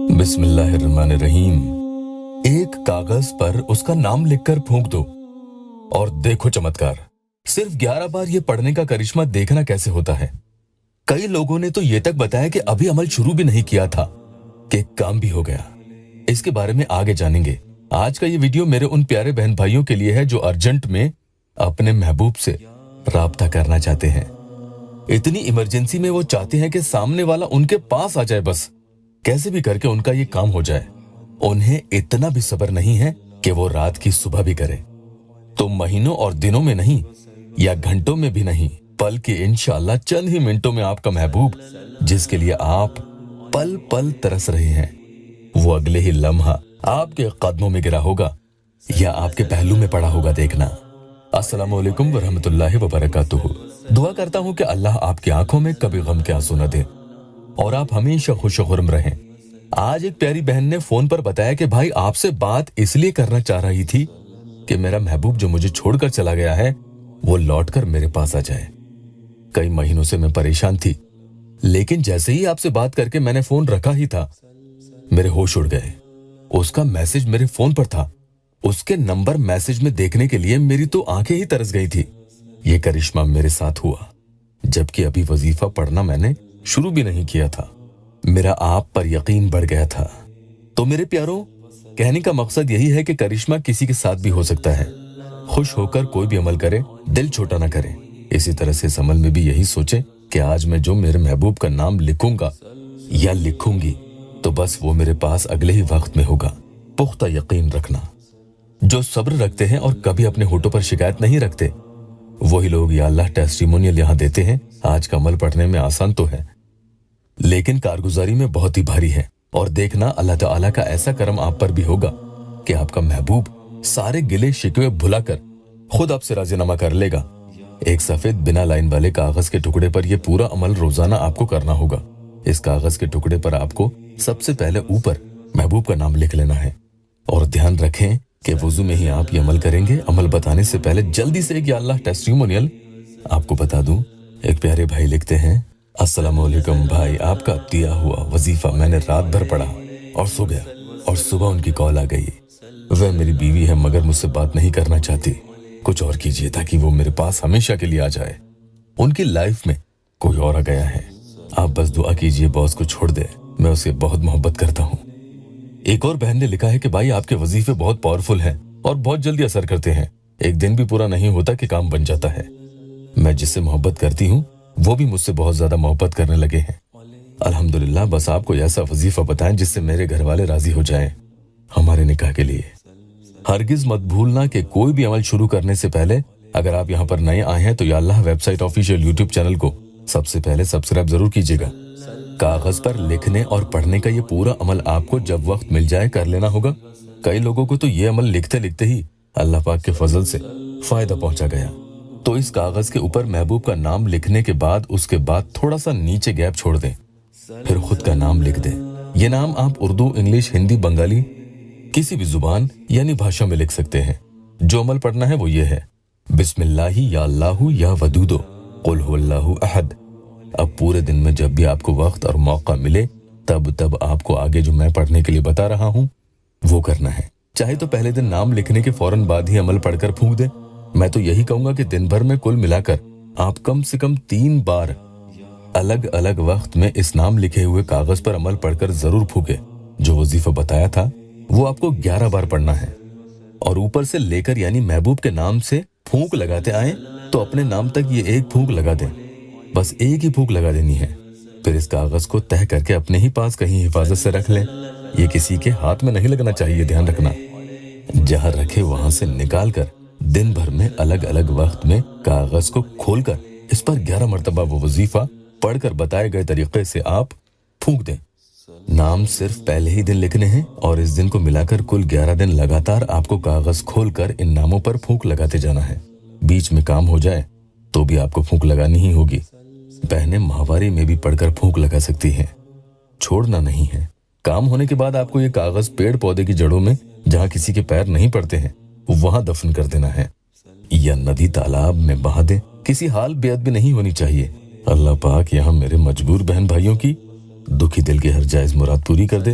बिस्मिल्लाहिर्रहमानिर्रहीम। एक कागज पर उसका नाम लिखकर फूंक दो और देखो चमत्कार। सिर्फ 11 बार ये पढ़ने का करिश्मा देखना कैसे होता है। कई लोगों ने तो ये तक बताया कि अभी अमल शुरू भी नहीं किया था कि काम भी हो गया। इसके बारे में आगे जानेंगे। आज का ये वीडियो मेरे उन प्यारे बहन भाइयों के लिए है जो अर्जेंट में अपने महबूब से राब्ता करना चाहते हैं। इतनी इमरजेंसी में वो चाहते हैं कि सामने वाला उनके पास आ जाए, बस कैसे भी करके उनका ये काम हो जाए। उन्हें इतना भी सब्र नहीं है कि वो रात की सुबह भी करे। तो महीनों और दिनों में नहीं या घंटों में भी नहीं, बल्कि इंशाअल्लाह चंद ही मिनटों में आपका महबूब, जिसके लिए आप पल पल तरस रहे हैं, वो अगले ही लम्हा आपके कदमों में गिरा होगा या आपके पहलू में पड़ा होगा। देखना। अस्सलामु अलैकुम वरहमतुल्लाहि वबरकातुहू। दुआ करता हूँ कि अल्लाह आपकी आंखों में कभी गम के आंसू न दे और आप हमेशा खुश खुर्म रहें। आज एक प्यारी बहन ने फोन पर बताया कि भाई आपसे बात इसलिए करना चाह रही थी कि मेरा महबूब जो मुझे छोड़कर चला गया है वो लौटकर मेरे पास आ जाए। कई महीनों से मैं परेशान थी, लेकिन जैसे ही आपसे बात करके मैंने फोन रखा ही था, मेरे होश उड़ गए। उसका मैसेज मेरे फोन पर था। उसके नंबर मैसेज में देखने के लिए मेरी तो आंखें ही तरस गई थी। ये करिश्मा मेरे साथ हुआ जबकि अभी वजीफा पढ़ना मैंने शुरू भी नहीं किया था। मेरा आप पर यकीन बढ़ गया था। तो मेरे प्यारों, कहने का मकसद यही है कि करिश्मा किसी के साथ भी हो सकता है। खुश होकर कोई भी अमल करे, दिल छोटा ना करे। इसी तरह से इस अमल में भी यही सोचे कि आज मैं जो मेरे महबूब का नाम लिखूंगा या लिखूंगी तो बस वो मेरे पास अगले ही वक्त में होगा। पुख्ता यकीन रखना। जो सब्र रखते हैं और कभी अपने होठों पर शिकायत नहीं रखते, वही लोग या अल्लाह टेस्टिमोनियल यहाँ देते हैं। आज का अमल पढ़ने में आसान तो है, लेकिन कारगुजारी में बहुत ही भारी है। और देखना, अल्लाह ताला का ऐसा करम आप पर भी होगा कि आपका महबूब सारे गिले शिकवे भुलाकर खुद आपसे राजीनामा कर लेगा। एक सफेद बिना लाइन वाले कागज के टुकड़े पर यह पूरा अमल रोजाना आपको करना होगा। इस कागज के टुकड़े पर आपको सबसे पहले ऊपर महबूब का नाम लिख लेना है। और ध्यान रखें कि वुजू में ही आप ये अमल करेंगे। अमल बताने से पहले जल्दी से एक या अल्लाह टेस्टिमोनियल आपको बता दूं। एक प्यारे भाई लिखते हैं, अस्सलामु अलैकुम भाई, आपका दिया हुआ वजीफा मैंने रात भर पढ़ा और सो गया और सुबह उनकी कॉल आ गई। वह मेरी बीवी है मगर मुझसे बात नहीं करना चाहती। कुछ और कीजिए ताकि वो मेरे पास हमेशा के लिए आ जाए। उनकी लाइफ में कोई और आ गया है। आप बस दुआ कीजिए बॉस को छोड़ दे, मैं उसे बहुत मोहब्बत करता हूँ। एक और बहन ने लिखा है कि भाई आपके वजीफे बहुत पावरफुल हैं और बहुत जल्दी असर करते हैं। एक दिन भी पूरा नहीं होता कि काम बन जाता है। मैं जिससे मोहब्बत करती हूँ वो भी मुझसे बहुत ज्यादा मोहब्बत करने लगे हैं। अल्हम्दुलिल्लाह। बस आपको ऐसा वजीफा बताएं जिससे मेरे घर वाले राजी हो जाएं हमारे निकाह के लिए। हरगिज मत भूलना कि कोई भी अमल शुरू करने से पहले अगर आप यहाँ पर नए आए हैं तो या अल्लाह वेबसाइट ऑफिशियल यूट्यूब चैनल को सबसे पहले सब्सक्राइब जरूर कीजिएगा। कागज पर लिखने और पढ़ने का ये पूरा अमल आपको जब वक्त मिल जाए कर लेना होगा। कई लोगों को तो ये अमल लिखते लिखते ही अल्लाह पाक के फजल से फायदा पहुंचा गया। तो इस कागज के ऊपर महबूब का नाम लिखने के बाद उसके बाद थोड़ा सा नीचे गैप छोड़ दें, फिर खुद का नाम लिख दें। ये नाम आप उर्दू, इंग्लिश, हिंदी, बंगाली किसी भी जुबान यानी भाषा में लिख सकते हैं। जो अमल पढ़ना है वो ये है, बिस्मिल्लाही या अल्लाहु या वदूदो कुल हुवल्लाहु अहद। अब पूरे दिन में जब भी आपको वक्त और मौका मिले तब आपको आगे जो मैं पढ़ने के लिए बता रहा हूँ वो करना है। चाहे तो पहले दिन नाम लिखने के फौरन बाद ही अमल पढ़कर फूंक दें। मैं तो यही कहूंगा कि दिन भर में कुल मिलाकर आप कम से कम 3 बार अलग अलग वक्त में इस नाम लिखे हुए कागज पर अमल पढ़कर जरूर फूके। जो वजीफा बताया था वो आपको 11 बार पढ़ना है और ऊपर से लेकर यानी महबूब के नाम से फूंक लगाते आए तो अपने नाम तक ये एक फूंक लगा दें। बस एक ही फूंक लगा देनी है। फिर इस कागज को तह करके अपने ही पास कहीं हिफाजत से रख लें। ये किसी के हाथ में नहीं लगना चाहिए, ध्यान रखना। जहां रखे वहां से निकाल कर दिन भर में अलग अलग वक्त में कागज को खोलकर इस पर 11 मरतबा वो वजीफा पढ़कर बताए गए तरीके से आप फूंक दें। नाम सिर्फ पहले ही दिन लिखने हैं और इस दिन को मिलाकर कुल 11 दिन लगातार आपको कागज खोलकर इन नामों पर फूंक लगाते जाना है। बीच में काम हो जाए तो भी आपको फूंक लगानी ही होगी। बहनें माहवारी में भी पढ़कर फूंक लगा सकती हैं, छोड़ना नहीं है। काम होने के बाद आपको ये कागज पेड़ पौधे की जड़ों में जहाँ किसी के पैर नहीं पड़ते हैं वहां दफन कर देना है या नदी तालाब में बहा दे। किसी हाल बेअदबी नहीं होनी चाहिए। अल्लाह पाक यहाँ मेरे मजबूर बहन भाइयों की दुखी दिल की हर जायज मुराद पूरी कर दे।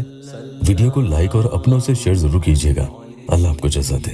वीडियो को लाइक और अपनों से शेयर जरूर कीजिएगा। अल्लाह आपको जज़ा दे।